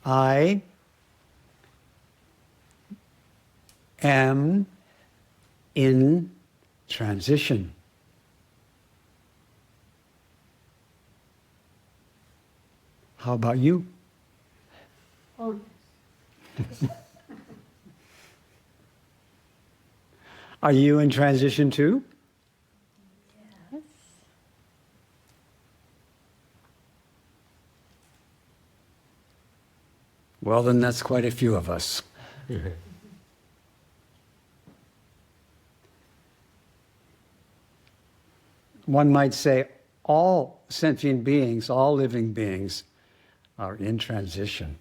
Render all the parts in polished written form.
I am in transition. How about you? Oh, Are you in transition too? yes. Well, then that's quite a few of us. One might say all sentient beings, all living beings, are in transition.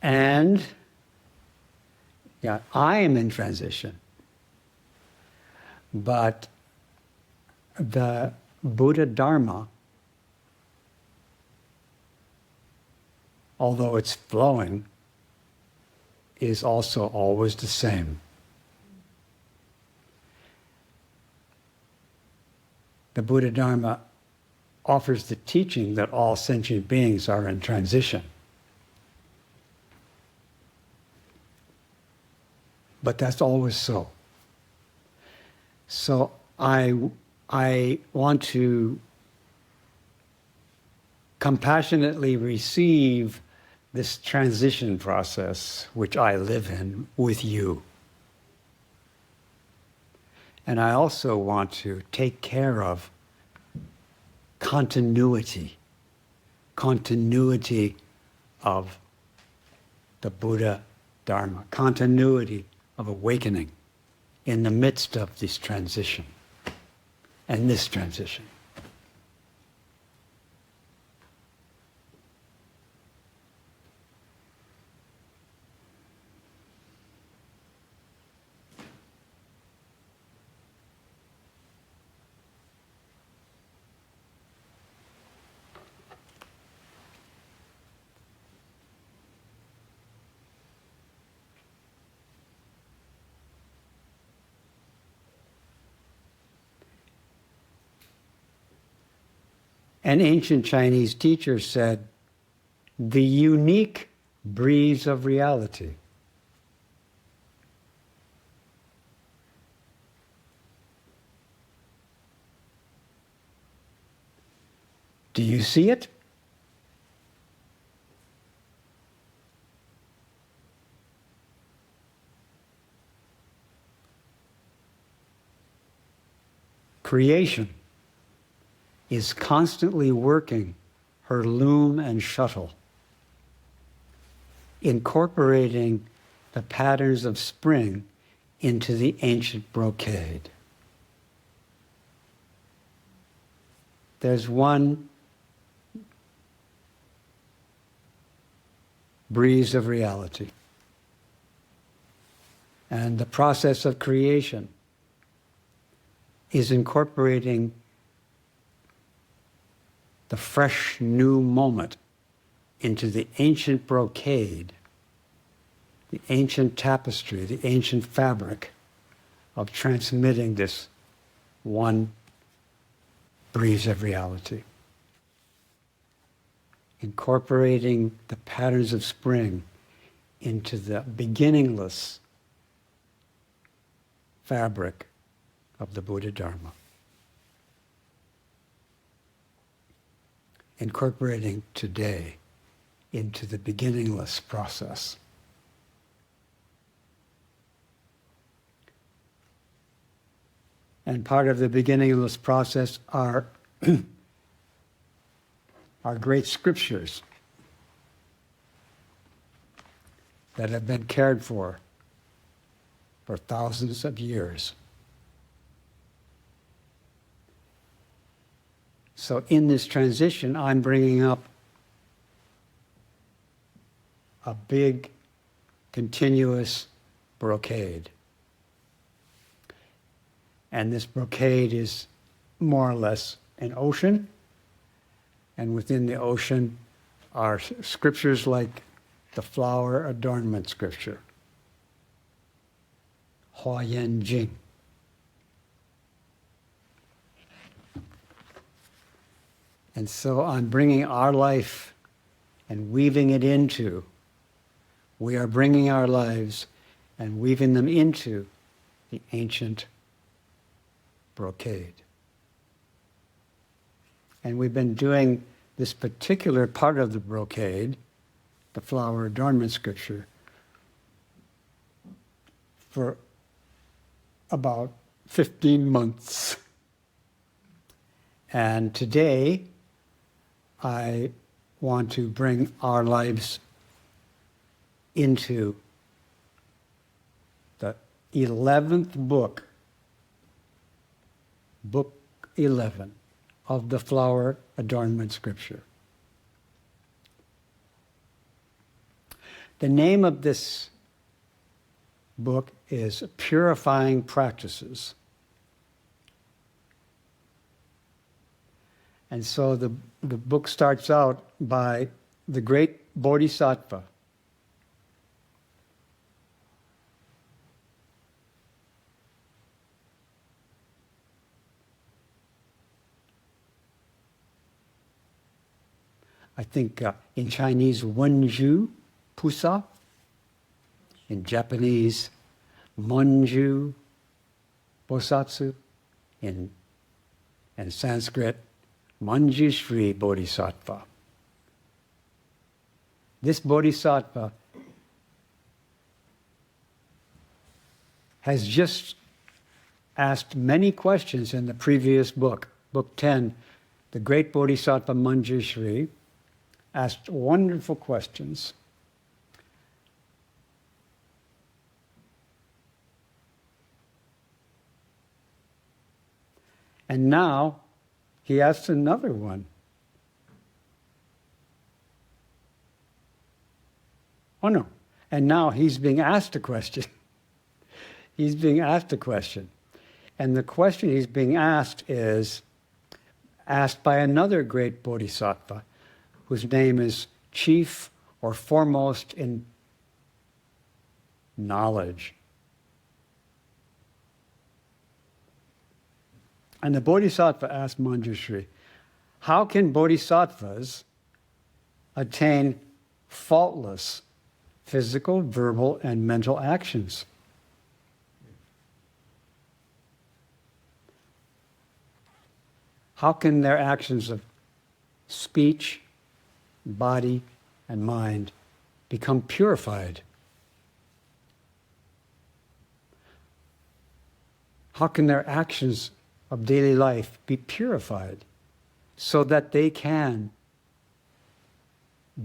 And, yeah, I am in transition. But the Buddha Dharma, although it's flowing, is also always the same. The Buddha Dharma offers the teaching that all sentient beings are in transition. But that's always so. So I want to compassionately receive this transition process which I live in with you. And I also want to take care of continuity of the Buddha Dharma, continuity of awakening in the midst of this transition and this transition. An ancient Chinese teacher said, "The unique breeze of reality." Do you see it? Creation is constantly working her loom and shuttle, incorporating the patterns of spring into the ancient brocade. There's one breeze of reality. And the process of creation is incorporating the fresh new moment into the ancient brocade, the ancient tapestry, the ancient fabric of transmitting this one breeze of reality. Incorporating the patterns of spring into the beginningless fabric of the Buddha Dharma. Incorporating today into the beginningless process. And part of the beginningless process are our great scriptures that have been cared for thousands of years. So in this transition, I'm bringing up a big, continuous brocade. And this brocade is more or less an ocean. And within the ocean are scriptures like the flower adornment scripture, Huayan Jing. And so on bringing our life and weaving it into, we are bringing our lives and weaving them into the ancient brocade. And we've been doing this particular part of the brocade, the flower adornment scripture, for about 15 months. And today, I want to bring our lives into the 11th book, book 11 of the flower adornment scripture. The name of this book is Purifying Practices. And so the book starts out by the great Bodhisattva. I think in Chinese, Wenju Pusa. In Japanese, Monju Bosatsu. In Sanskrit, Manjushri Bodhisattva. This Bodhisattva has just asked many questions in the previous book, Book 10. The great Bodhisattva Manjushri asked wonderful questions. And now he asks another one. Oh no. And now he's being asked a question. He's being asked a question. And the question he's being asked is asked by another great Bodhisattva, whose name is chief or foremost in knowledge. And the Bodhisattva asked Manjushri, how can bodhisattvas attain faultless physical, verbal, and mental actions? How can their actions of speech, body, and mind become purified? How can their actions of daily life be purified so that they can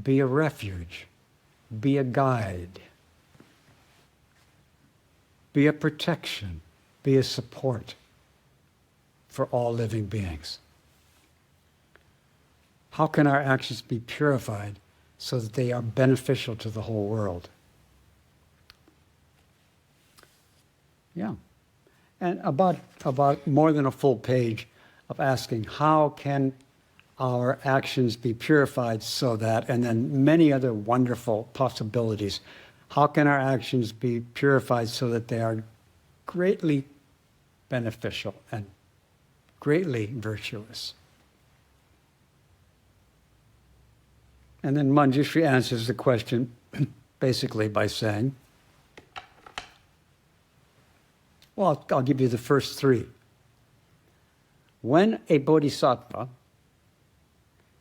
be a refuge, be a guide, be a protection, be a support for all living beings? How can our actions be purified so that they are beneficial to the whole world? Yeah. And about more than a full page of asking, how can our actions be purified so that, and then many other wonderful possibilities. How can our actions be purified so that they are greatly beneficial and greatly virtuous? And then Manjushri answers the question basically by saying, well, I'll give you the first three. When a bodhisattva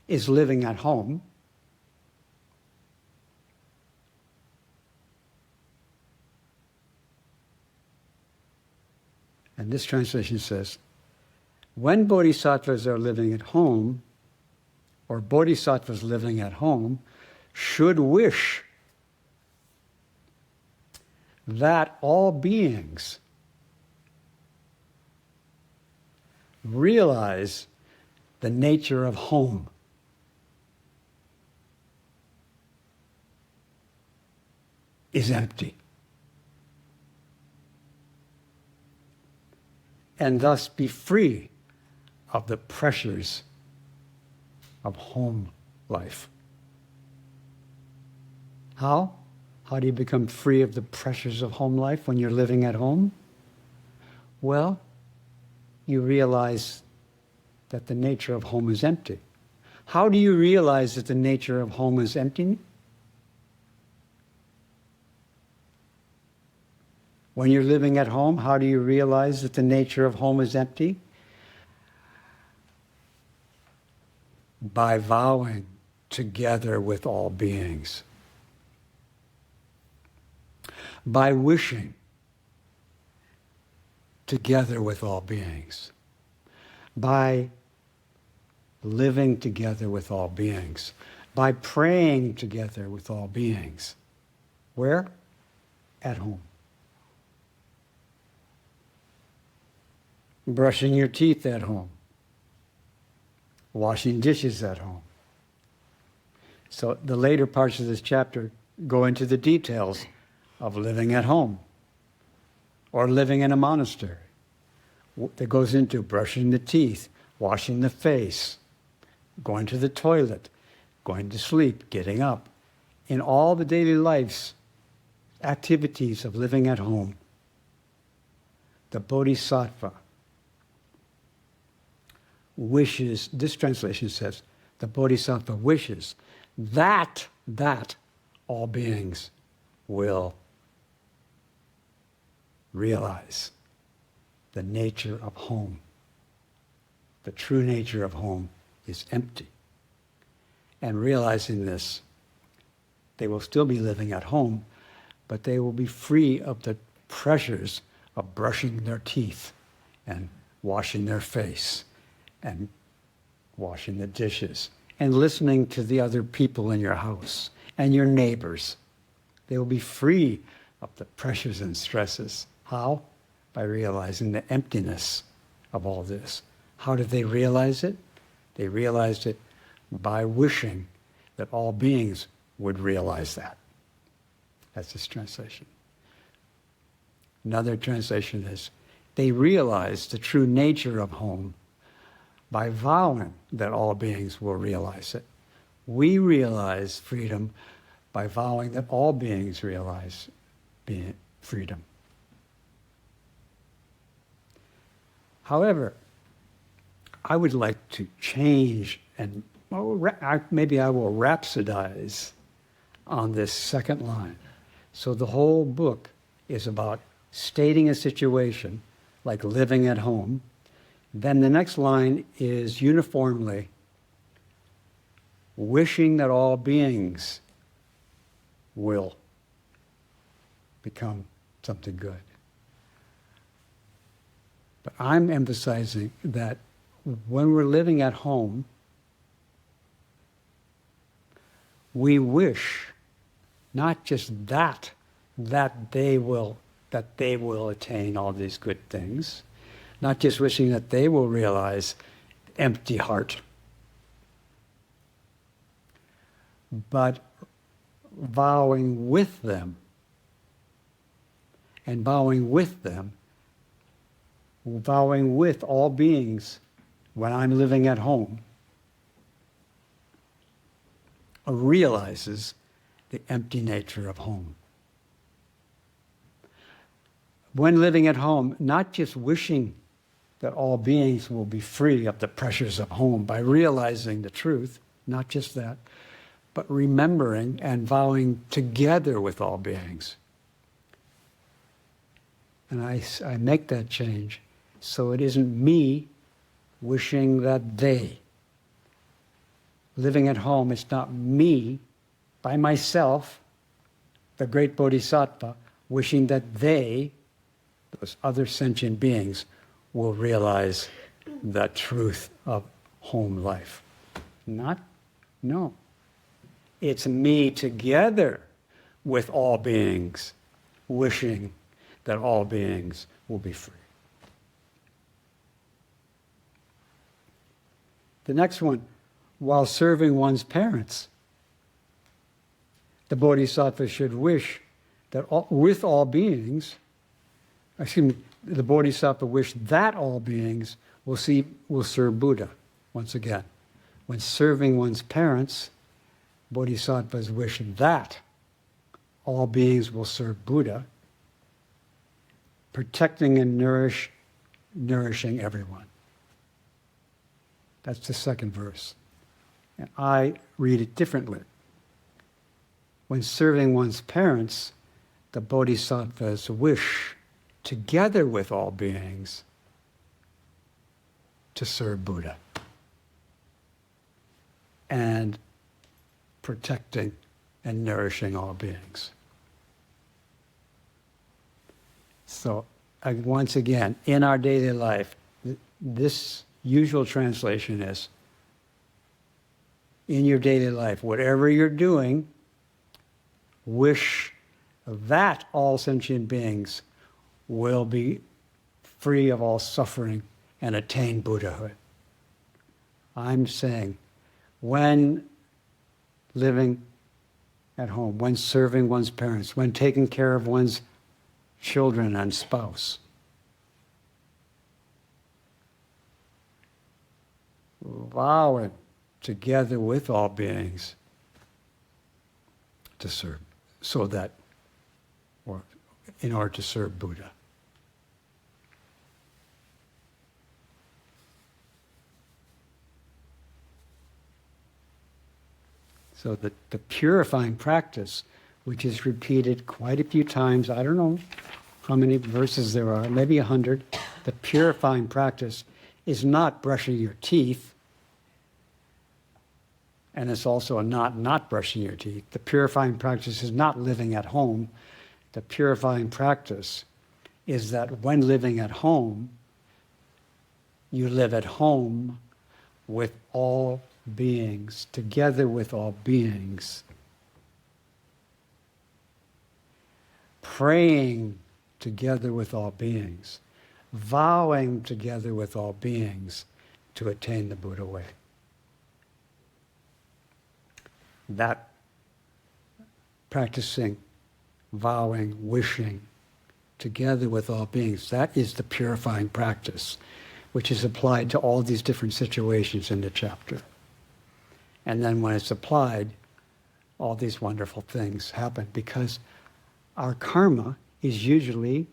is living at home, and this translation says, when bodhisattvas are living at home, or bodhisattvas living at home, should wish that all beings realize the nature of home. Is empty. And thus be free of the pressures of home life. How? How do you become free of the pressures of home life when you're living at home? Well, you realize that the nature of home is empty. How do you realize that the nature of home is empty? When you're living at home, how do you realize that the nature of home is empty? By vowing together with all beings. By wishing together with all beings. By living together with all beings. By praying together with all beings. Where? At home. Brushing your teeth at home. Washing dishes at home. So the later parts of this chapter go into the details of living at home or living in a monastery. That goes into brushing the teeth, washing the face, going to the toilet, going to sleep, getting up. In all the daily life's activities of living at home, the Bodhisattva wishes, this translation says, the Bodhisattva wishes that all beings will realize the nature of home. The true nature of home is empty. And realizing this, they will still be living at home, but they will be free of the pressures of brushing their teeth and washing their face and washing the dishes and listening to the other people in your house and your neighbors. They will be free of the pressures and stresses. How? By realizing the emptiness of all this. How did they realize it? They realized it by wishing that all beings would realize that. That's this translation. Another translation is, they realized the true nature of home by vowing that all beings will realize it. We realize freedom by vowing that all beings realize freedom. However, I would like to change and maybe I will rhapsodize on this second line. So the whole book is about stating a situation like living at home. Then the next line is uniformly wishing that all beings will become something good. But I'm emphasizing that when we're living at home, we wish not just that they will attain all these good things, not just wishing that they will realize empty heart, but vowing with them, and vowing with all beings when I'm living at home, realizes the empty nature of home. When living at home, not just wishing that all beings will be free of the pressures of home by realizing the truth, not just that, but remembering and vowing together with all beings. And I make that change so it isn't me wishing that they. Living at home, it's not me by myself, the great Bodhisattva, wishing that they, those other sentient beings, will realize the truth of home life. No. It's me together with all beings, wishing that all beings will be free. The next one, while serving one's parents, the Bodhisattva should wish that with all beings, the Bodhisattva wish that all beings will serve Buddha. Once again, when serving one's parents, Bodhisattvas wish that all beings will serve Buddha, protecting and nourish nourishing everyone. That's the second verse. And I read it differently. When serving one's parents, the bodhisattva's wish, together with all beings, to serve Buddha and protecting and nourishing all beings. So, once again, in our daily life, this usual translation is, in your daily life, whatever you're doing, wish that all sentient beings will be free of all suffering and attain Buddhahood. I'm saying, when living at home, when serving one's parents, when taking care of one's children and spouse, vowing together with all beings to serve, so that, or in order to serve Buddha. So the purifying practice, which is repeated quite a few times, I don't know how many verses there are, maybe 100, the purifying practice is not brushing your teeth, and it's also not brushing your teeth. The purifying practice is not living at home. The purifying practice is that when living at home, you live at home with all beings, together with all beings, praying together with all beings, vowing together with all beings to attain the Buddha way. That practicing, vowing, wishing together with all beings, that is the purifying practice, which is applied to all these different situations in the chapter. And then when it's applied, all these wonderful things happen, because our karma is usually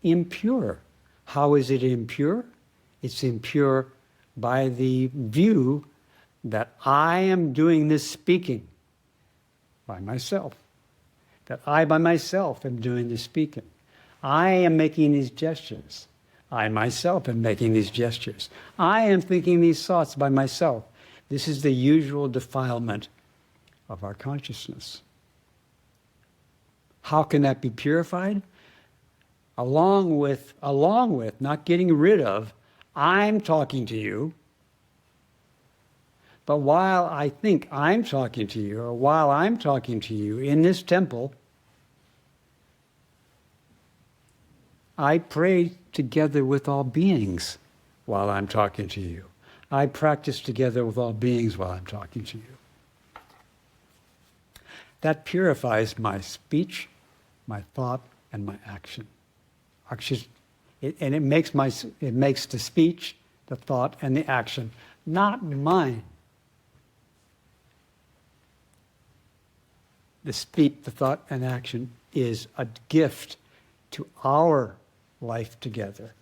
impure. How is it impure? It's impure by the view that I am doing this speaking by myself, that I by myself am doing this speaking. I am making these gestures. I myself am making these gestures. I am thinking these thoughts by myself. This is the usual defilement of our consciousness. How can that be purified? Along with, not getting rid of, I'm talking to you, but while I think I'm talking to you, or while I'm talking to you in this temple, I pray together with all beings while I'm talking to you. I practice together with all beings while I'm talking to you. That purifies my speech, my thought, and my action. And it makes the speech, the thought, and the action not mine. The speech, the thought, and action is a gift to our life together.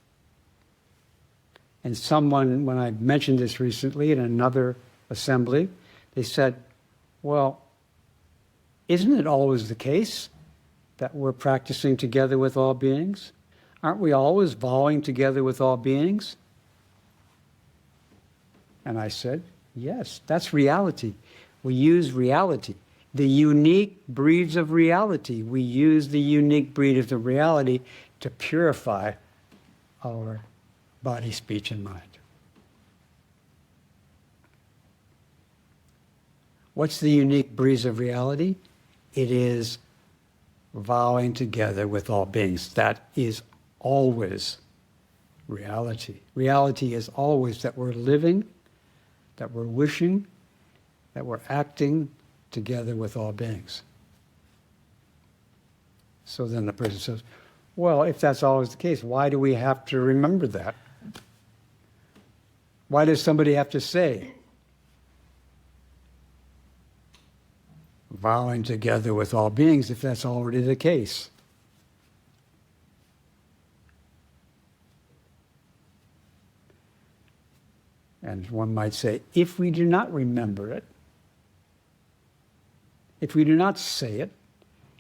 And someone, when I mentioned this recently in another assembly, they said, well, isn't it always the case that we're practicing together with all beings? Aren't we always vowing together with all beings? And I said, yes, that's reality. We use reality. The unique breeds of reality. We use the unique breed of reality to purify our body, speech, and mind. What's the unique breeze of reality? It is vowing together with all beings. That is always reality. Reality is always that we're living, that we're wishing, that we're acting together with all beings. So then the person says, well, if that's always the case, why do we have to remember that? Why does somebody have to say, vowing together with all beings, if that's already the case? And one might say, if we do not remember it, if we do not say it,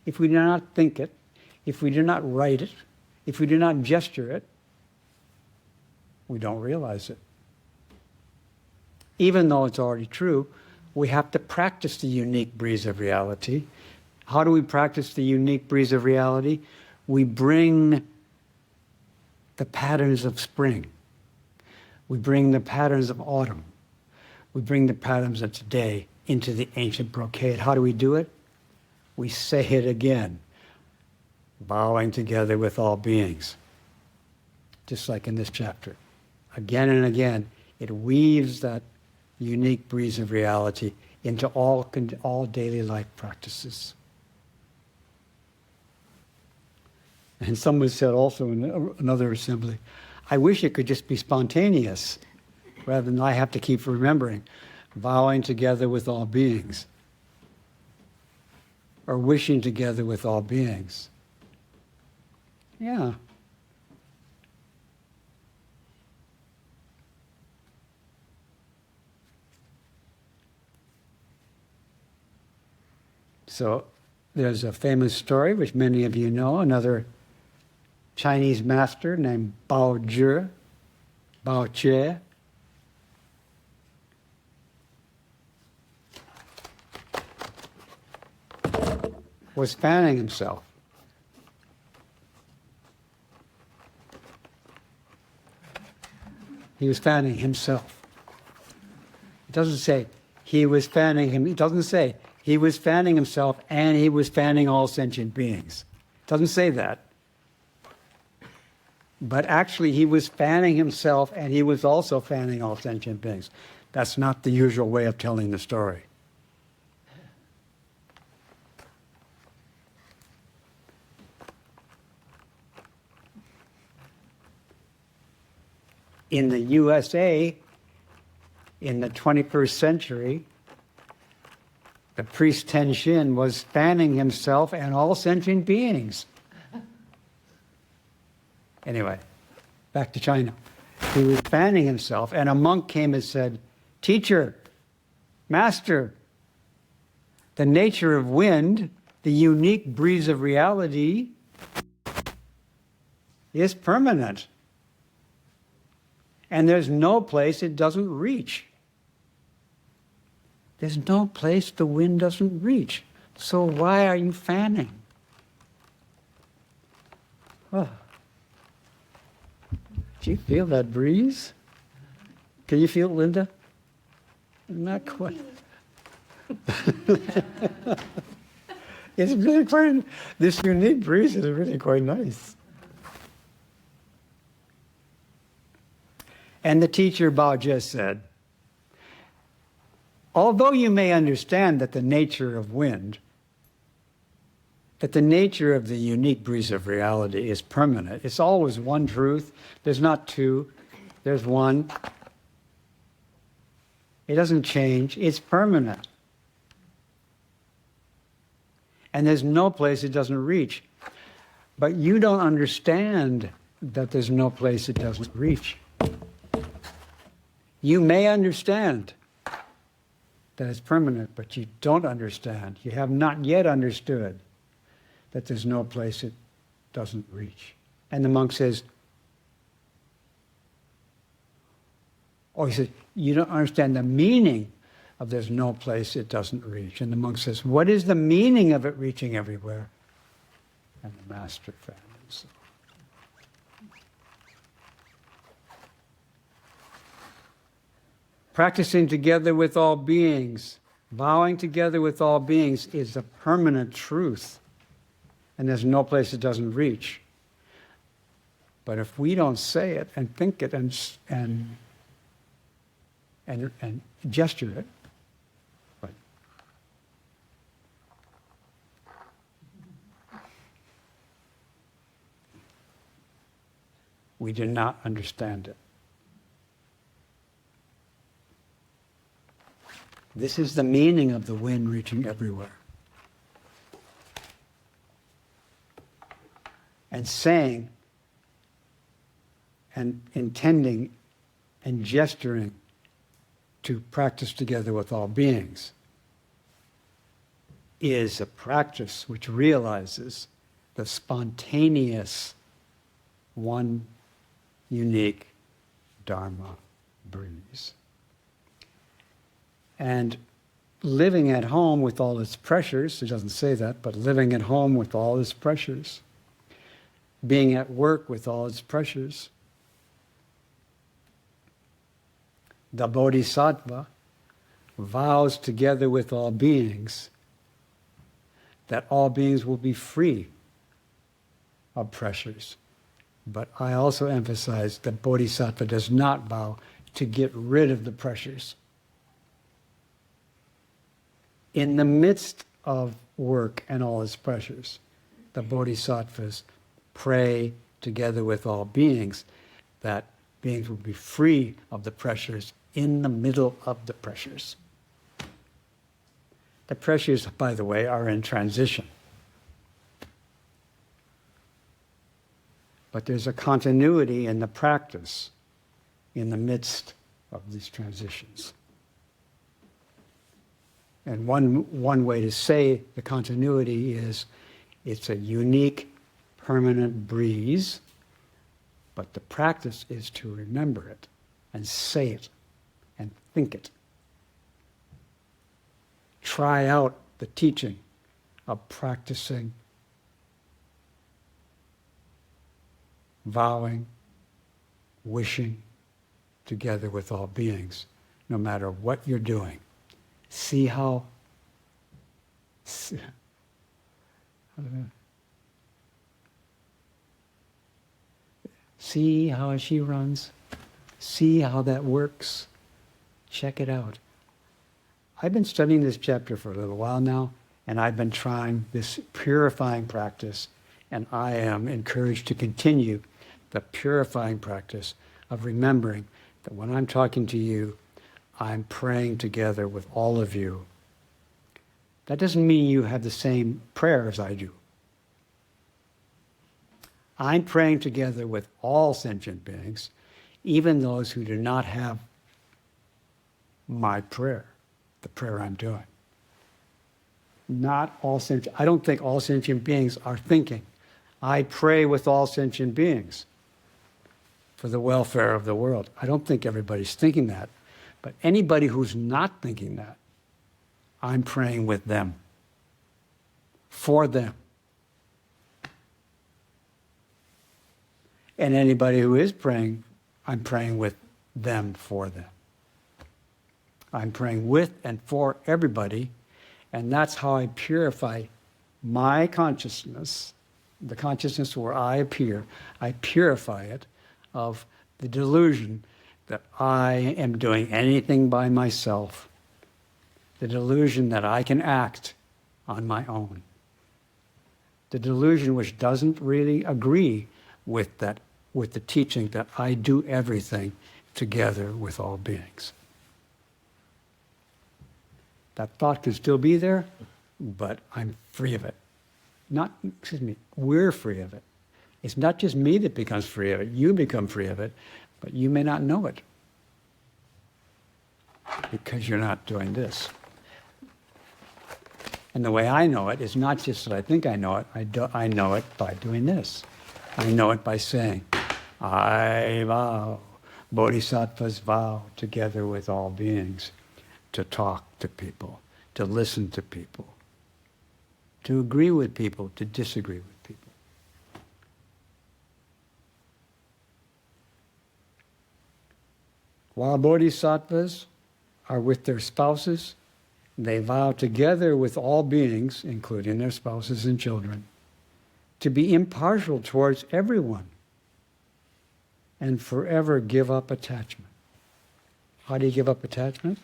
if we do not think it, if we do not write it, if we do not gesture it, we don't realize it. Even though it's already true, we have to practice the unique breeze of reality. How do we practice the unique breeze of reality? We bring the patterns of spring. We bring the patterns of autumn. We bring the patterns of today into the ancient brocade. How do we do it? We say it again, bowing together with all beings. Just like in this chapter. Again and again, it weaves that unique breeze of reality into all daily life practices. And someone said also in another assembly, I wish it could just be spontaneous, rather than I have to keep remembering, bowing together with all beings, or wishing together with all beings. Yeah. So there's a famous story, which many of you know, another Chinese master named Bao Che, was fanning himself. He was fanning himself. It doesn't say he was fanning him. It doesn't say he was fanning himself and he was fanning all sentient beings. It doesn't say that. But actually, he was fanning himself and he was also fanning all sentient beings. That's not the usual way of telling the story. In the USA, in the 21st century, the priest Tenshin was fanning himself and all sentient beings. Anyway, back to China. He was fanning himself, and a monk came and said, Teacher, Master, the nature of wind, the unique breeze of reality, is permanent. And there's no place it doesn't reach. There's no place the wind doesn't reach. So why are you fanning? Oh. Do you feel that breeze? Can you feel it, Linda? Not quite. It's really quite, this unique breeze is really quite nice. And the teacher Bao just said, although you may understand that the nature of wind, that the nature of the unique breeze of reality is permanent, it's always one truth, there's not two, there's one. It doesn't change, it's permanent. And there's no place it doesn't reach. But you don't understand that there's no place it doesn't reach. You may understand that it's permanent, but you don't understand. You have not yet understood that there's no place it doesn't reach. And the monk says, he said, you don't understand the meaning of there's no place it doesn't reach. And the monk says, what is the meaning of it reaching everywhere? And the master found himself. Practicing together with all beings, vowing together with all beings is a permanent truth. And there's no place it doesn't reach. But if we don't say it and think it and gesture it, right. We do not understand it. This is the meaning of the wind reaching everywhere. And saying and intending and gesturing to practice together with all beings is a practice which realizes the spontaneous, one unique Dharma breeze. And living at home with all its pressures, it doesn't say that, but living at home with all its pressures, being at work with all its pressures, the Bodhisattva vows together with all beings that all beings will be free of pressures. But I also emphasize that Bodhisattva does not vow to get rid of the pressures. In the midst of work and all its pressures, the Bodhisattvas pray together with all beings that beings will be free of the pressures in the middle of the pressures. The pressures, by the way, are in transition. But there's a continuity in the practice in the midst of these transitions. And one way to say the continuity is it's a unique, permanent breeze, but the practice is to remember it and say it and think it. Try out the teaching of practicing, vowing, wishing together with all beings, no matter what you're doing. See how she runs. See how that works. Check it out. I've been studying this chapter for a little while now, and I've been trying this purifying practice, and I am encouraged to continue the purifying practice of remembering that when I'm talking to you, I'm praying together with all of you. That doesn't mean you have the same prayer as I do. I'm praying together with all sentient beings, even those who do not have my prayer, the prayer I'm doing. Not all sentient, I don't think all sentient beings are thinking. I pray with all sentient beings for the welfare of the world. I don't think everybody's thinking that. But anybody who's not thinking that, I'm praying with them, for them. And anybody who is praying, I'm praying with them, for them. I'm praying with and for everybody, and that's how I purify my consciousness, the consciousness where I appear. I purify it of the delusion that I am doing anything by myself, the delusion that I can act on my own, the delusion which doesn't really agree with that, with the teaching that I do everything together with all beings. That thought could still be there, but I'm free of it. We're free of it. It's not just me that becomes free of it. You become free of it, but you may not know it because you're not doing this. And the way I know it is not just that I think I know it. I know it by doing this. I know it by saying, I vow, bodhisattvas vow together with all beings to talk to people, to listen to people, to agree with people, to disagree with people. While bodhisattvas are with their spouses, they vow together with all beings, including their spouses and children, to be impartial towards everyone and forever give up attachment. How do you give up attachment?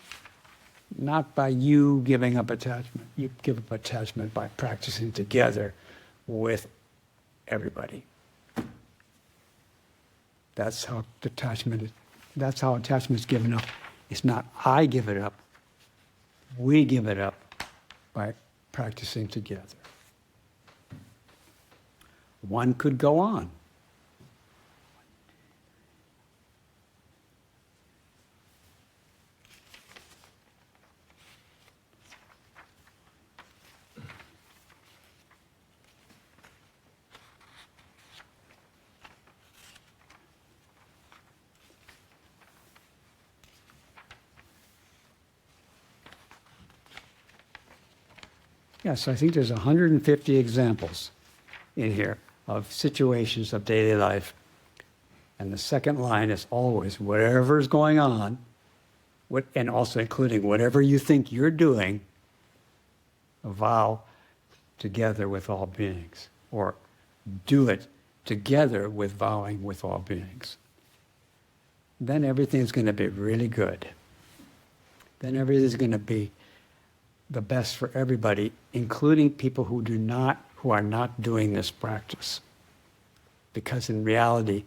Not by you giving up attachment. You give up attachment by practicing together with everybody. That's how attachment is. That's how attachment is given up. It's not I give it up. We give it up by practicing together. One could go on. Yes, I think there's 150 examples in here of situations of daily life. And the second line is always whatever's going on, and also including whatever you think you're doing, vow together with all beings, or do it together with vowing with all beings. Then everything's going to be really good. Then everything's going to be the best for everybody, including people who are not doing this practice. Because in reality,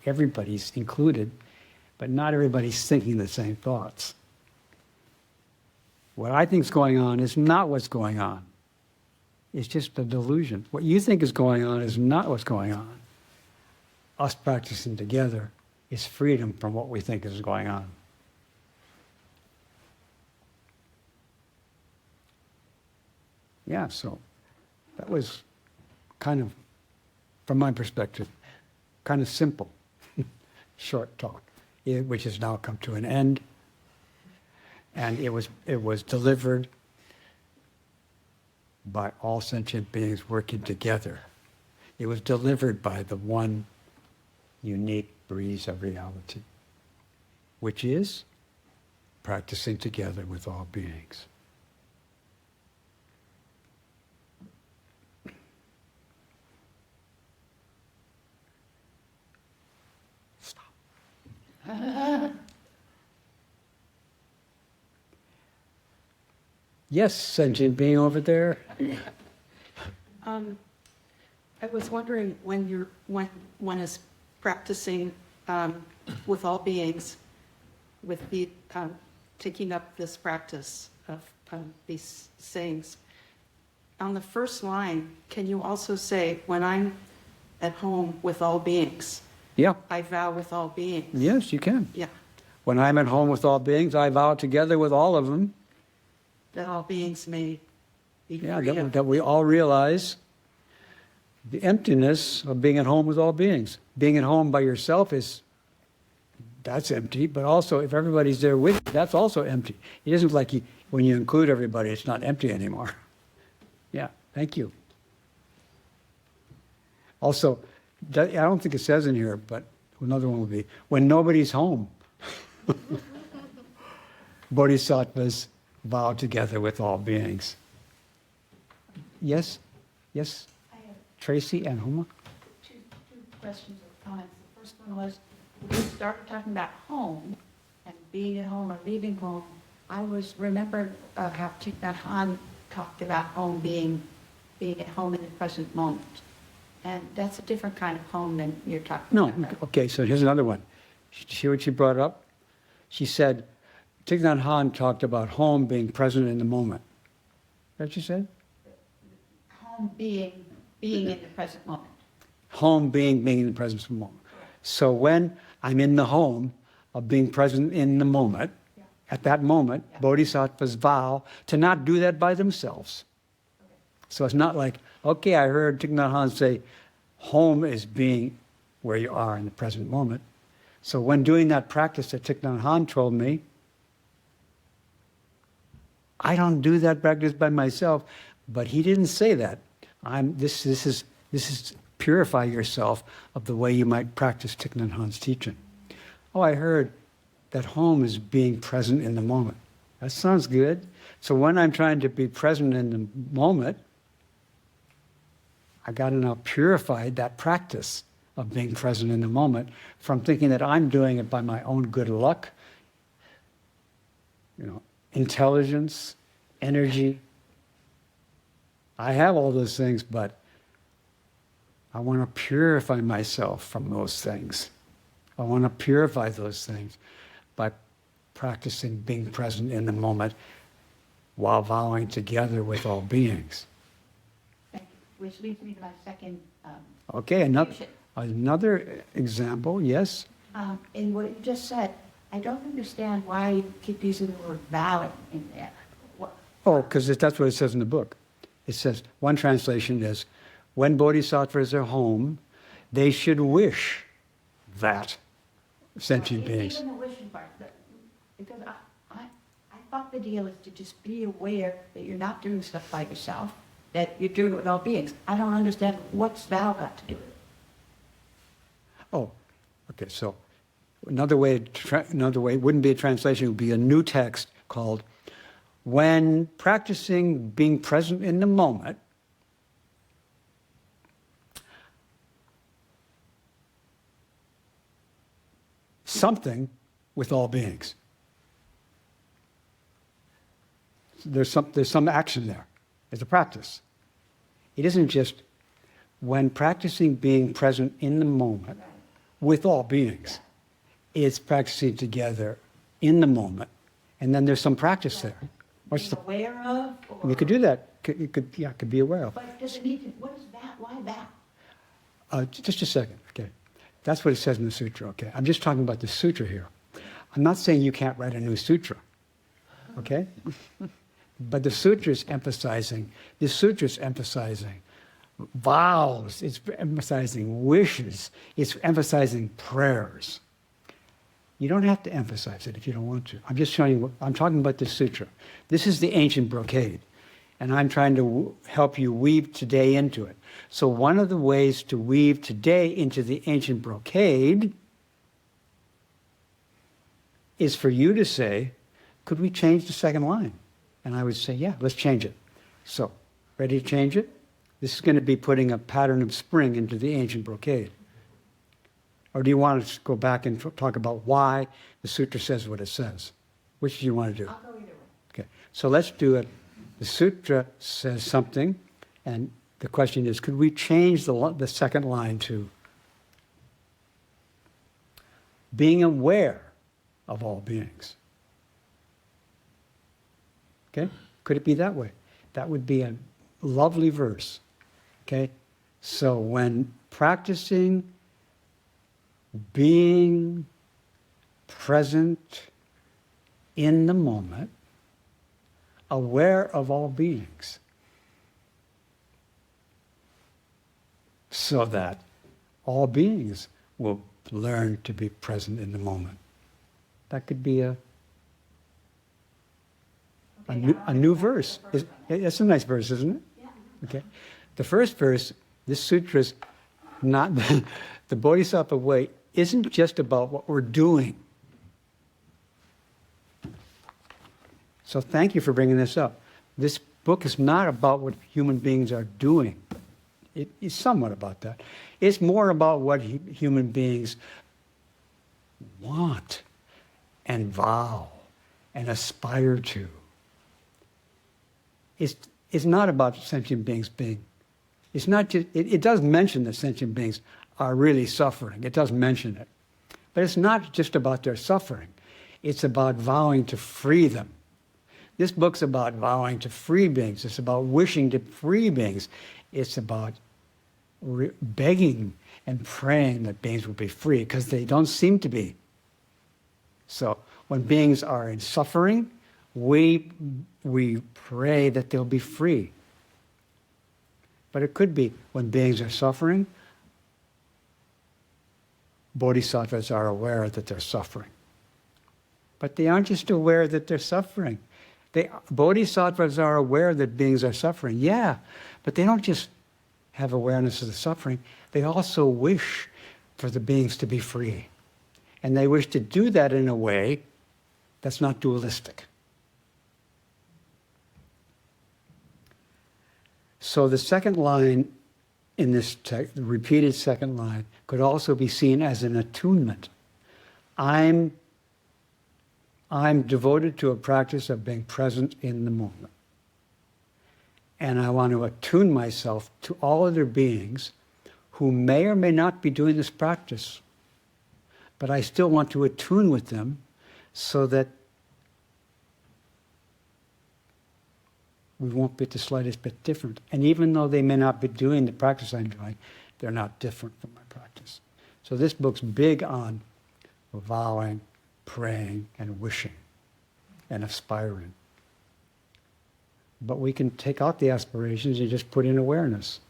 everybody's included, but not everybody's thinking the same thoughts. What I think is going on is not what's going on. It's just a delusion. What you think is going on is not what's going on. Us practicing together is freedom from what we think is going on. Yeah, so that was kind of, from my perspective, kind of simple, short talk, which has now come to an end. And it was delivered by all sentient beings working together. It was delivered by the one unique breeze of reality, which is practicing together with all beings. Stop. Yes, sentient being over there. I was wondering when one is practicing with all beings, with the taking up this practice of these sayings. On the first line, can you also say, when I'm at home with all beings, Yeah. I vow with all beings? Yes, you can. Yeah, When I'm at home with all beings, I vow together with all of them. that all beings may be Yeah, free of. that we all realize the emptiness of being at home with all beings. Being at home by yourself that's empty, but also if everybody's there with you, that's also empty. It isn't like when you include everybody, it's not empty anymore. Yeah, thank you. Also, I don't think it says in here, but another one would be, when nobody's home, bodhisattvas vow together with all beings. Yes? Yes? I have Tracy and Huma? two questions or comments. The first one was, when you started talking about home and being at home or leaving home, I was remembered how Thich Nhat Hanh talked about home being at home in the present moment. And that's a different kind of home than you're talking No. about. Okay, so here's another one. See what she brought up? She said, Thich Nhat Hanh talked about home being present in the moment. Is that what she said? Home being in the present moment. Home being in the present moment. So when I'm in the home of being present in the moment, Yeah. at that moment, Yeah. bodhisattvas vow to not do that by themselves. Okay. So it's not like, okay, I heard Thich Nhat Hanh say, home is being where you are in the present moment. So when doing that practice that Thich Nhat Hanh told me, I don't do that practice by myself, but he didn't say that. This is purify yourself of the way you might practice Thich Nhat Hanh's teaching. Oh, I heard that home is being present in the moment. That sounds good. So when I'm trying to be present in the moment, I got to now purify that practice of being present in the moment from thinking that I'm doing it by my own good luck, intelligence, energy. I have all those things, but I want to purify myself from those things. I want to purify those things by practicing being present in the moment while vowing together with all beings. Thank you. Which leads me to my second Okay, confusion. another example, yes? In what you just said, I don't understand why you keep using the word vowing in there. Oh, because that's what it says in the book. It says, one translation is, when bodhisattvas are home, they should wish that sentient beings. Even the wishing part, because I thought the deal is to just be aware that you're not doing stuff by yourself, that you're doing it with all beings. I don't understand what's thou got to do with it. Oh, okay, so another way, it wouldn't be a translation, it would be a new text called, when practicing being present in the moment, something with all beings. There's some action there. There's a practice. It isn't just when practicing being present in the moment with all beings. It's practicing together in the moment, and then there's some practice there. What's Being aware of? Or, You could do that. You could be aware of. but does it need to, what is that? Why that? Just a second, okay. That's what it says in the sutra, okay. I'm just talking about the sutra here. I'm not saying you can't write a new sutra, okay? But the sutra is emphasizing vows, it's emphasizing wishes, it's emphasizing prayers. You don't have to emphasize it if you don't want to. I'm just showing you, I'm talking about the sutra. This is the ancient brocade, and I'm trying to help you weave today into it. So one of the ways to weave today into the ancient brocade is for you to say, could we change the second line? And I would say, yeah, let's change it. So, ready to change it? This is going to be putting a pattern of spring into the ancient brocade. Or do you want to go back and talk about why the sutra says what it says? Which do you want to do? I'll go either way. Okay, so let's do it. The sutra says something, and the question is, could we change the second line to being aware of all beings? Okay, could it be that way? That would be a lovely verse. Okay, so when practicing being present in the moment, aware of all beings, so that all beings will learn to be present in the moment. That could be a new verse. It's a nice verse, isn't it? Yeah. Okay. The first verse, this sutra is not, the Bodhisattva way isn't just about what we're doing. So thank you for bringing this up. This book is not about what human beings are doing. It is somewhat about that. It's more about what human beings want and vow and aspire to. It's not about sentient beings being. It's not just, it does mention that sentient beings are really suffering. It does mention it. But it's not just about their suffering. It's about vowing to free them. This book's about vowing to free beings. It's about wishing to free beings. It's about begging and praying that beings will be free, because they don't seem to be. So when beings are in suffering, we pray that they'll be free. But it could be when beings are suffering, bodhisattvas are aware that they're suffering. But they aren't just aware that they're suffering. Bodhisattvas are aware that beings are suffering, yeah, but they don't just have awareness of the suffering, they also wish for the beings to be free. And they wish to do that in a way that's not dualistic. So the second line in this text, the repeated second line, could also be seen as an attunement. I'm devoted to a practice of being present in the moment. And I want to attune myself to all other beings who may or may not be doing this practice. But I still want to attune with them so that we won't be the slightest bit different. And even though they may not be doing the practice I'm doing, they're not different from my practice. So this book's big on vowing, praying, and wishing, and aspiring. But we can take out the aspirations and just put in awareness.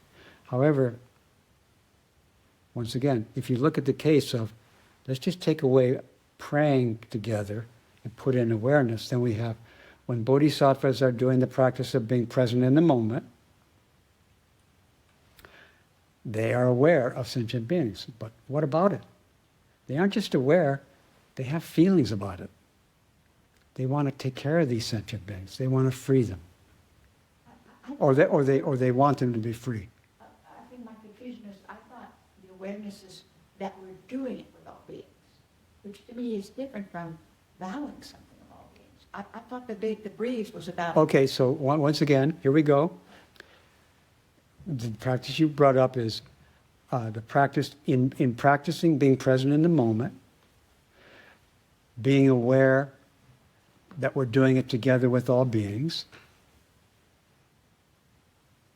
However, once again, if you look at the case of, let's just take away praying together and put in awareness, then we have when bodhisattvas are doing the practice of being present in the moment, they are aware of sentient beings. But what about it? They aren't just aware, they have feelings about it. They want to take care of these sentient beings. They want to free them. Or they want them to be free. I think my confusion is, I thought the awareness is that we're doing it with all beings, which to me is different from vowing something of all beings. I thought the breeze was about. Okay, so once again, here we go. The practice you brought up is the practice in practicing being present in the moment, being aware that we're doing it together with all beings.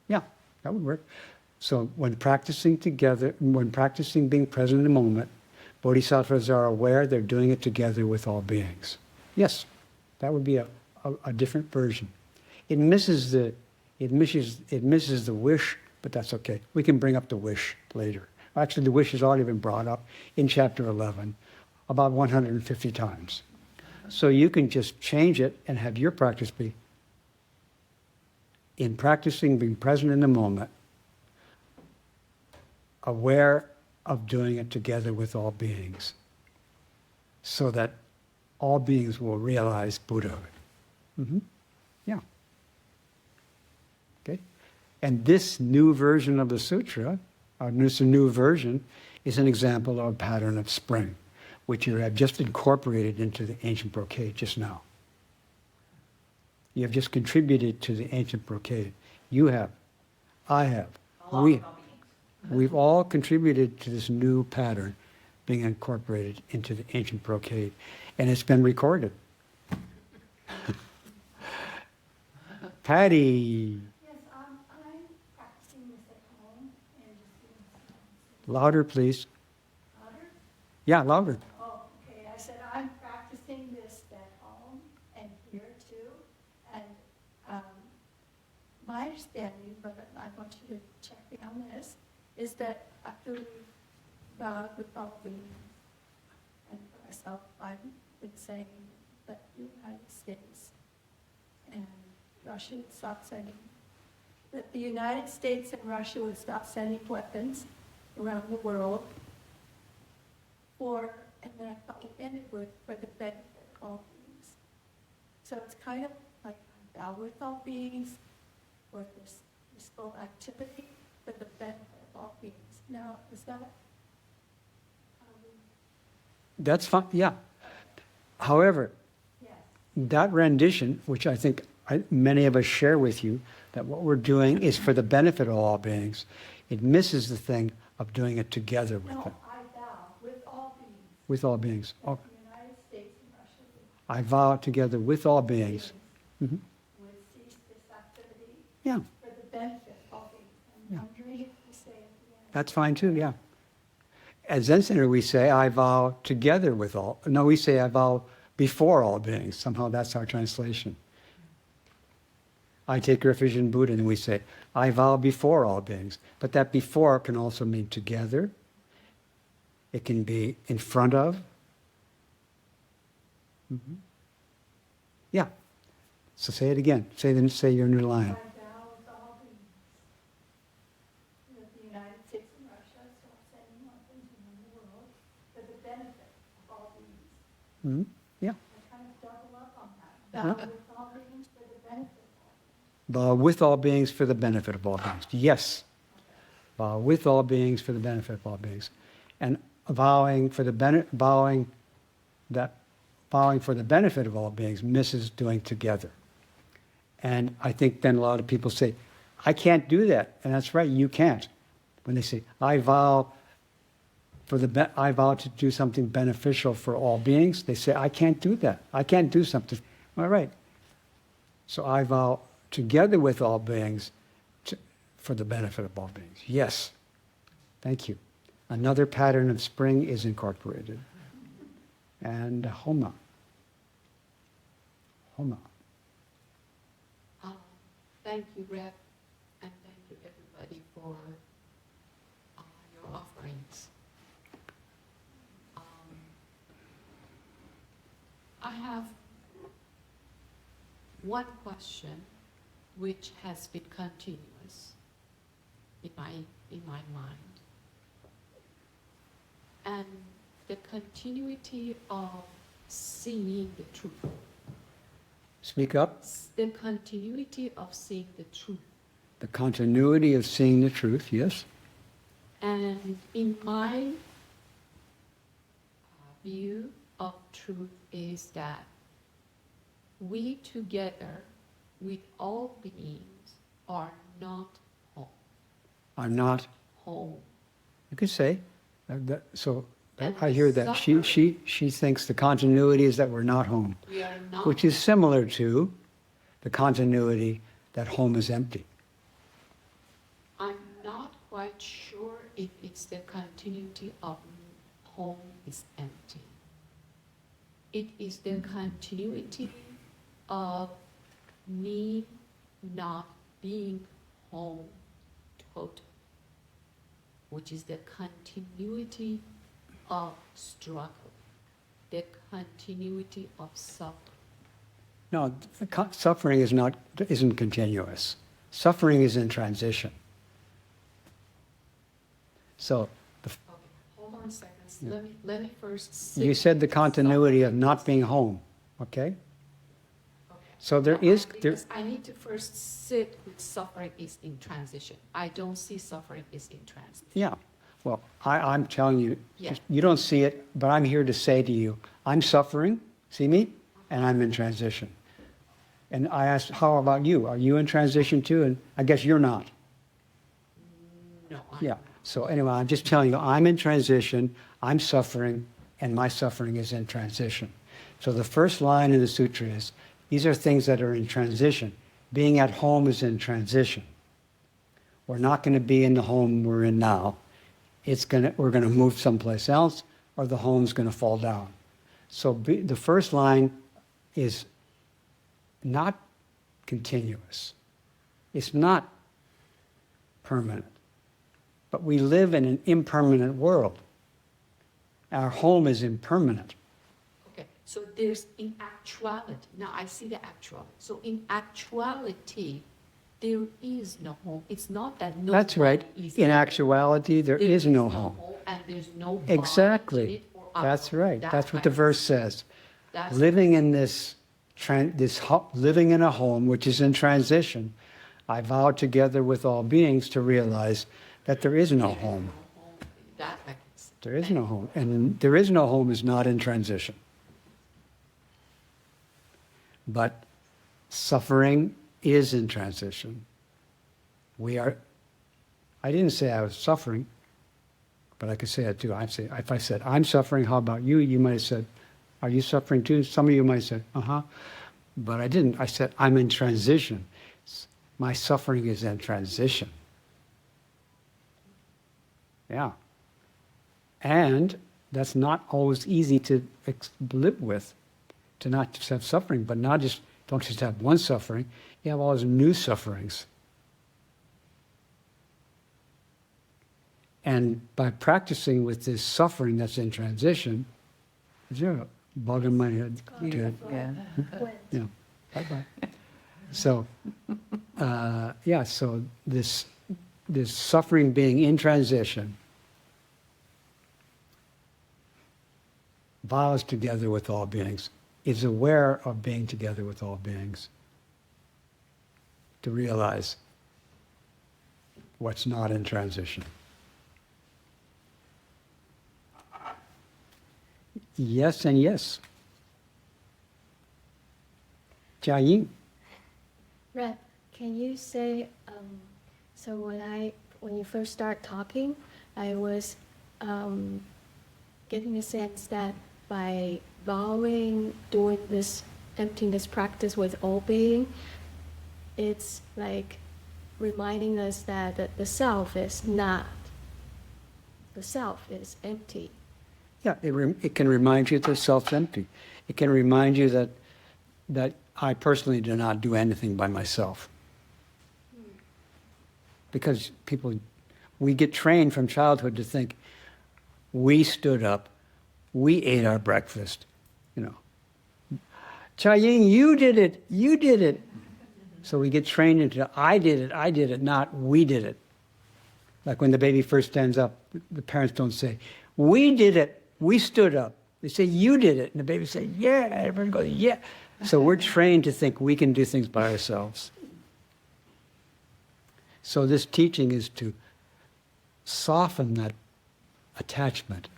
Yeah, that would work. So when practicing together, when practicing being present in the moment, bodhisattvas are aware they're doing it together with all beings. Yes, that would be a different version. It misses the wish, but that's okay. We can bring up the wish later. Actually, the wish has already been brought up in chapter 11 about 150 times. So you can just change it and have your practice be, in practicing being present in the moment, aware of doing it together with all beings, so that all beings will realize Buddhahood. Mm-hmm. Yeah. Okay. And this new version of the sutra, this new version, is an example of a pattern of spring, which you have just incorporated into the ancient brocade just now. You have just contributed to the ancient brocade. You have, I have, we've all contributed to this new pattern being incorporated into the ancient brocade, and it's been recorded. Patty. Yes, I'm practicing this at home and just doing some. Louder, please. Louder? Yeah, louder. Oh, okay. I said I'm practicing this at home and here too. And my understanding, but I want you to check me on this, is that after we bowed with all beings, and for myself, I've been saying that the United States and Russia would stop sending, that the United States and Russia would stop sending weapons around the world and then I thought we ended with, for the benefit of all beings. So it's kind of like I bow with all beings, or this full activity for the benefit of all beings. Now, is that how we... That's fine, yeah. However, Yes. that rendition, which I think many of us share with you, that what we're doing is for the benefit of all beings, it misses the thing of doing it together with them. No, I vow with all beings. With all beings. That Oh, the United States and Russia I vow together with all beings. Mhm. would cease this activity Yeah, for the benefit of all beings. Yeah. I'm wondering if we say at the end. that's fine too, yeah. At Zen Center, we say, I vow together with all. No, we say, I vow before all beings. Somehow that's our translation. I take refuge in Buddha, and we say, I vow before all beings. But that before can also mean together. It can be in front of. Mhm. Yeah. So say it again. Say your new I line. vow with all beings that the United States and Russia stop sending weapons around the world for the benefit of all beings. Mhm. Yeah. I kind of double up on that. Huh? Vow with all beings for the benefit of all beings. Vow with all beings for the benefit of all beings. Yes. Vow with all beings for the benefit of all beings. And vowing for the benefit of all beings misses doing together. And I think then a lot of people say, I can't do that. And that's right, you can't. When they say, I vow to do something beneficial for all beings, they say, I can't do that. I can't do something. All right. So I vow together with all beings for the benefit of all beings. Yes. Thank you. Another pattern of spring is incorporated. And Homa. Homa. Thank you, Reb, and thank you, everybody, for your offerings. I have one question which has been continuous in my mind. And the continuity of seeing the truth. Speak up. The continuity of seeing the truth. The continuity of seeing the truth, yes. And in my view of truth is that we together with all beings are not home. Are not. Home. You could say. So And I hear that. suffering- She thinks the continuity is that we're not home, We are not. which is similar to the continuity that home is empty. I'm not quite sure if it's the continuity of home is empty. It is the continuity of me not being home total, which is the continuity of struggle, the continuity of suffering. No, suffering isn't continuous. Suffering is in transition. So Okay, hold on a second. Let me first you sit said the with continuity of suffering. not being home, okay? Okay. So there No, is, because I need to first sit with suffering is in transition. I don't see suffering is in transition. yeah. Well, I'm telling you, Yeah. you don't see it, but I'm here to say to you, I'm suffering, see me? And I'm in transition. And I asked, how about you? Are you in transition too? And I guess you're not. No, Yeah. So anyway, I'm just telling you, I'm in transition, I'm suffering, and my suffering is in transition. So the first line in the sutra is, these are things that are in transition. Being at home is in transition. We're not going to be in the home we're in now. We're going to move someplace else, or the home's going to fall down. So the first line is not continuous. It's not permanent. But we live in an impermanent world. Our home is impermanent. Okay, so there's in actuality, now I see the actuality. So in actuality, there is no home. It's not that no That's right. one is In actuality, there is no home. and there's no bond Exactly. in it or That's outside. right. That's what the right. verse says. That's Living in living in a home which is in transition, I vow together with all beings to realize that there is no home. that I can see. There is no home. And there is no home is not in transition. But suffering is in transition. I didn't say I was suffering, but I could say it too. If I said, I'm suffering, how about you? You might have said, are you suffering too? Some of you might say, uh-huh. But I didn't. I said, I'm in transition. My suffering is in transition. Yeah. And that's not always easy to live with, to not just have suffering, but don't just have one suffering, you have all those new sufferings. And by practicing with this suffering that's in transition, is there a bug in my head? Good. Yeah. Bye-bye. So, so this suffering being in transition vows together with all beings, is aware of being together with all beings, to realize what's not in transition. Yes and yes. Jia Ying. Reb, can you say, so when you first start talking, I was getting a sense that by vowing, doing this emptiness practice with all being, it's like reminding us that the self is not, the self is empty. Yeah, it can remind you that the self's empty. It can remind you that I personally do not do anything by myself. Because we get trained from childhood to think, we stood up, we ate our breakfast, Cha-Ying, you did it. You did it. So we get trained into I did it, not we did it. Like when the baby first stands up, the parents don't say, we did it, we stood up. They say, you did it. And the baby say, yeah. Everyone goes, yeah. So we're trained to think we can do things by ourselves. So this teaching is to soften that attachment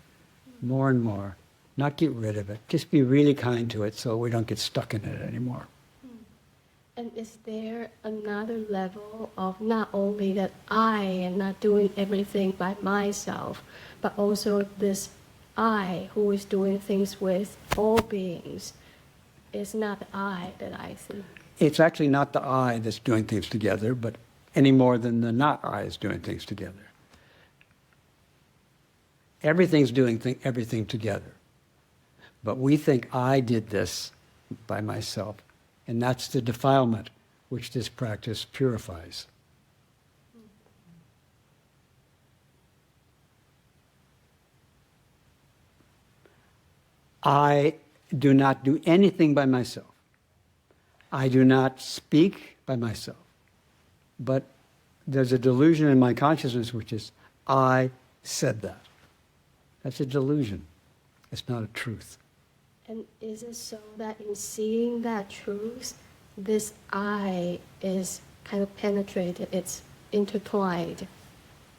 more and more, not get rid of it. Just be really kind to it so we don't get stuck in it anymore. And is there another level of not only that I am not doing everything by myself, but also this I who is doing things with all beings is not the I that I think? It's actually not the I that's doing things together, but any more than the not I is doing things together. Everything's doing everything together. But we think I did this by myself. And that's the defilement which this practice purifies. I do not do anything by myself. I do not speak by myself. But there's a delusion in my consciousness which is, I said that. That's a delusion. It's not a truth. And is it so that in seeing that truth, this I is kind of penetrated, it's intertwined?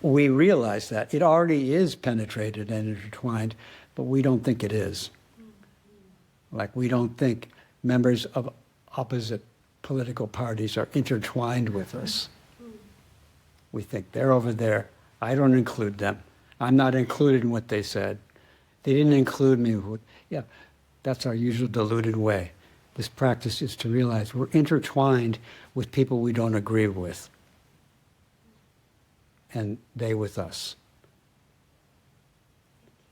We realize that. It already is penetrated and intertwined, but we don't think it is. Like we don't think members of opposite political parties are intertwined with us. We think they're over there. I don't include them. I'm not included in what they said. They didn't include me. Yeah, that's our usual deluded way. This practice is to realize we're intertwined with people we don't agree with, and they with us.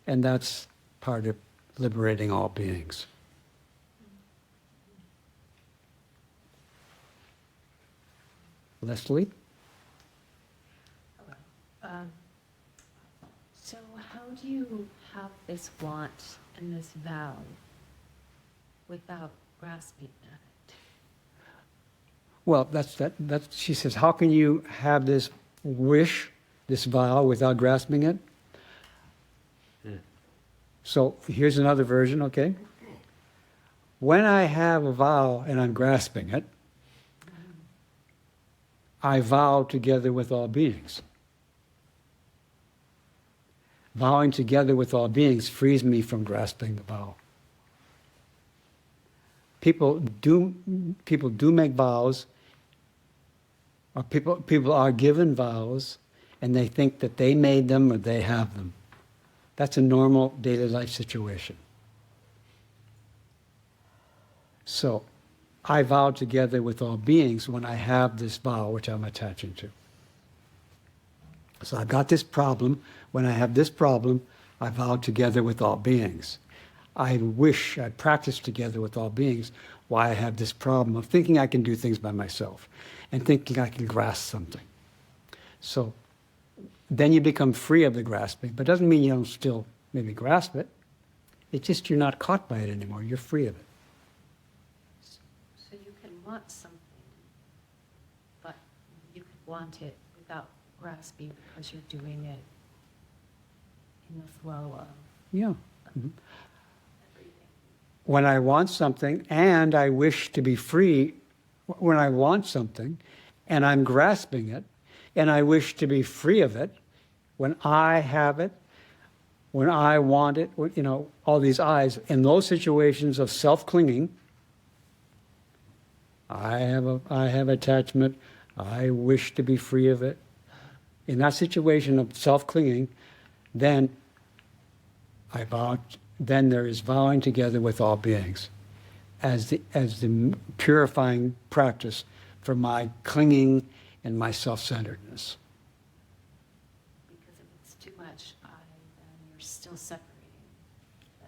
And that's part of liberating all beings. Leslie? So how do you have this want and this vow without grasping at it? Well, that's she says, how can you have this wish, this vow, without grasping it? So here's another version, okay? When I have a vow and I'm grasping it, I vow together with all beings. Vowing together with all beings frees me from grasping the vow. People do make vows, or people are given vows, and they think that they made them or they have them. That's a normal daily life situation. So, I vow together with all beings when I have this vow which I'm attaching to. So I've got this problem. When I have this problem, I vow together with all beings. I practice together with all beings why I have this problem of thinking I can do things by myself and thinking I can grasp something. So then you become free of the grasping, but it doesn't mean you don't still maybe grasp it. It's just you're not caught by it anymore. You're free of it. So you can want something, but you could want it without grasping because you're doing it in the flow of Yeah. Mm-hmm. everything. When I want something and I wish to be free, when I want something and I'm grasping it and I wish to be free of it, when I have it, when I want it, all these I's, in those situations of self-clinging, I have attachment, I wish to be free of it. In that situation of self-clinging, then then there is vowing together with all beings as the purifying practice for my clinging and my self-centeredness. Because if it's too much I, then you're still separating.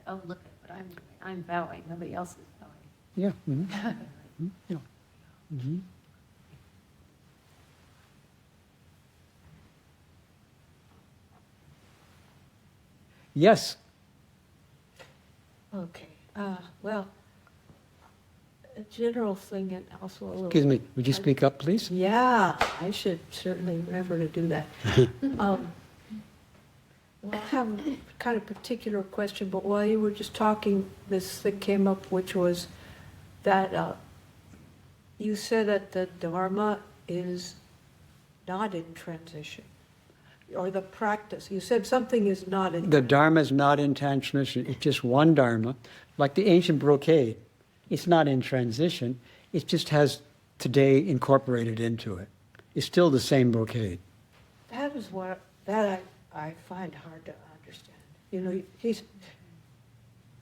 Oh, look at what I'm doing. I'm vowing. Nobody else is vowing. Yeah. Mm-hmm. Mm-hmm. Yeah. Mm-hmm. Yes. Okay, well, a general thing and also a little. Excuse me, would you speak up, please? Yeah, I should certainly remember to do that. Well, I have a kind of particular question, but while you were just talking, this thing came up, which was that you said that the Dharma is not in transition, or the practice. You said something is not in. The Dharma is not in transition. It's just one Dharma, like the ancient brocade. It's not in transition. It just has today incorporated into it. It's still the same brocade. That is what I find hard to understand. You know, he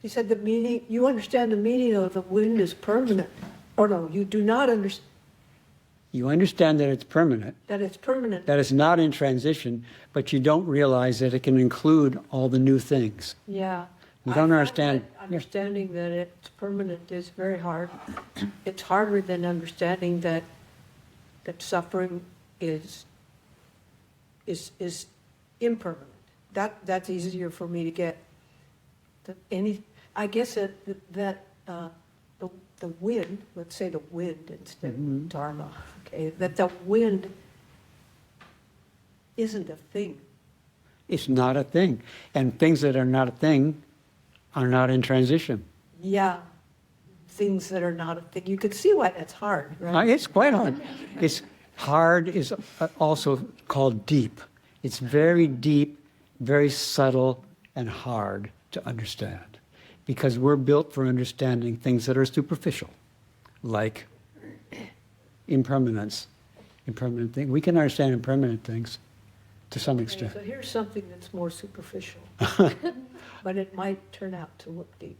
said the meaning. You understand the meaning of the wind is permanent, or no? You do not understand You understand that it's permanent, that it's permanent. that it's not in transition, but you don't realize that it can include all the new things. Yeah. You don't I find understand. that understanding that it's permanent is very hard. It's harder than understanding that suffering is impermanent. That's easier for me to get. I guess that the wind, let's say the wind instead of Dharma, okay, that the wind isn't a thing. It's not a thing. And things that are not a thing are not in transition. Yeah, things that are not a thing. You could see why that's hard, right? It's quite hard. It's hard is also called deep. It's very deep, very subtle, and hard to understand. Because we're built for understanding things that are superficial, like impermanence, impermanent things. We can understand impermanent things to some Okay, extent. so here's something that's more superficial, but it might turn out to look deep.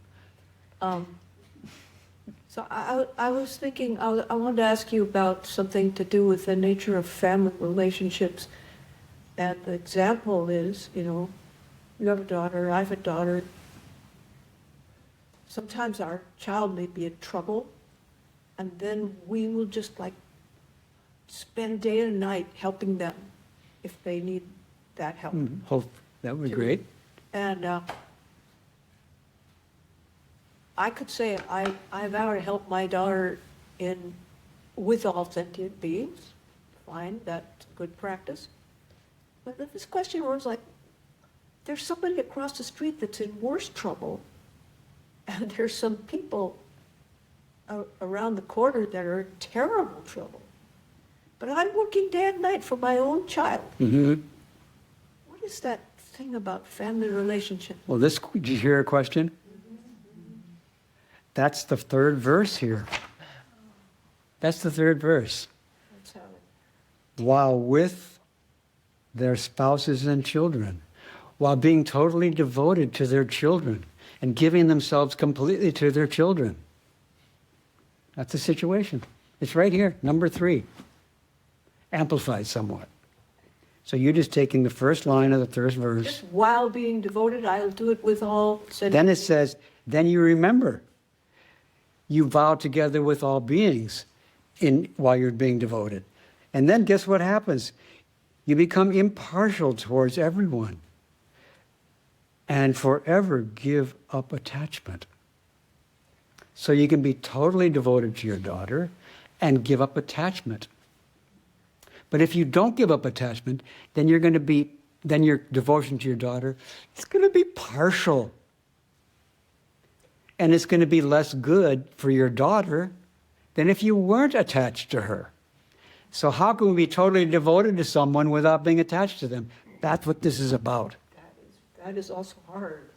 So I was thinking, I wanted to ask you about something to do with the nature of family relationships. And the example is, you have a daughter, I have a daughter. Sometimes our child may be in trouble, and then we will just spend day and night helping them if they need that help. Hope that would be great. And I could say I vow to help my daughter with all sentient beings. Fine, that's good practice. But then this question was like, there's somebody across the street that's in worse trouble, and there's some people around the corner that are in terrible trouble. But I'm working day and night for my own child. Mm-hmm. What is that thing about family relationships? Well, did you hear a question? That's the third verse here. That's the third verse. That's how While with their spouses and children, while being totally devoted to their children and giving themselves completely to their children. That's the situation. It's right here, number 3, amplified somewhat. So you're just taking the first line of the third verse. just while being devoted, I'll do it with all sentient. Then it says, then you remember. You vow together with all beings while you're being devoted. And then guess what happens? You become impartial towards everyone and forever give up attachment. So you can be totally devoted to your daughter and give up attachment. But if you don't give up attachment, then then your devotion to your daughter is going to be partial. And it's going to be less good for your daughter than if you weren't attached to her. So how can we be totally devoted to someone without being attached to them? That's what this is about. That is also hard.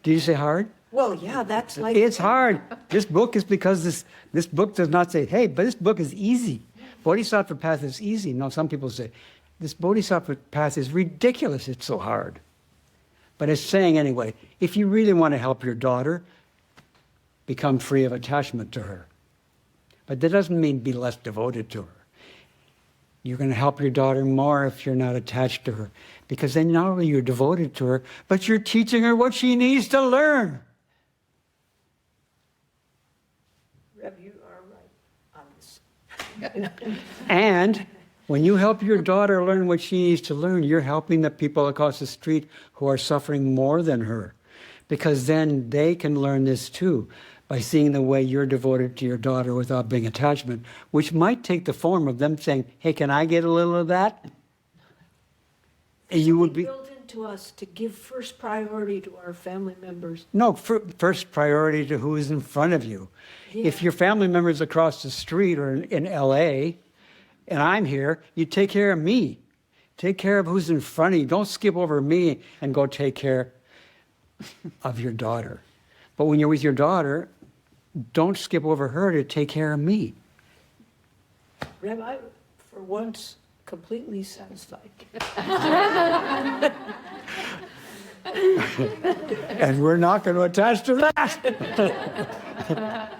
Did you say hard? Well, yeah, that's like. It's hard. This book is because this book does not say, hey, but this book is easy. Bodhisattva path is easy. No, some people say, this Bodhisattva path is ridiculous. It's so hard. But it's saying anyway, if you really want to help your daughter, become free of attachment to her. But that doesn't mean be less devoted to her. You're going to help your daughter more if you're not attached to her. Because then not only you're devoted to her, but you're teaching her what she needs to learn. Reb, you are right on this. And when you help your daughter learn what she needs to learn, you're helping the people across the street who are suffering more than her. Because then they can learn this too. by seeing the way you're devoted to your daughter without being attachment, which might take the form of them saying, hey, can I get a little of that? And you would be, Built into us to give first priority to our family members. no, first priority to who is in front of you. If your family member's across the street or in LA, and I'm here, you take care of me. Take care of who's in front of you. Don't skip over me and go take care of your daughter. But when you're with your daughter, don't skip over her to take care of me. Reb, I, for once, completely satisfied. And we're not going to attach to that.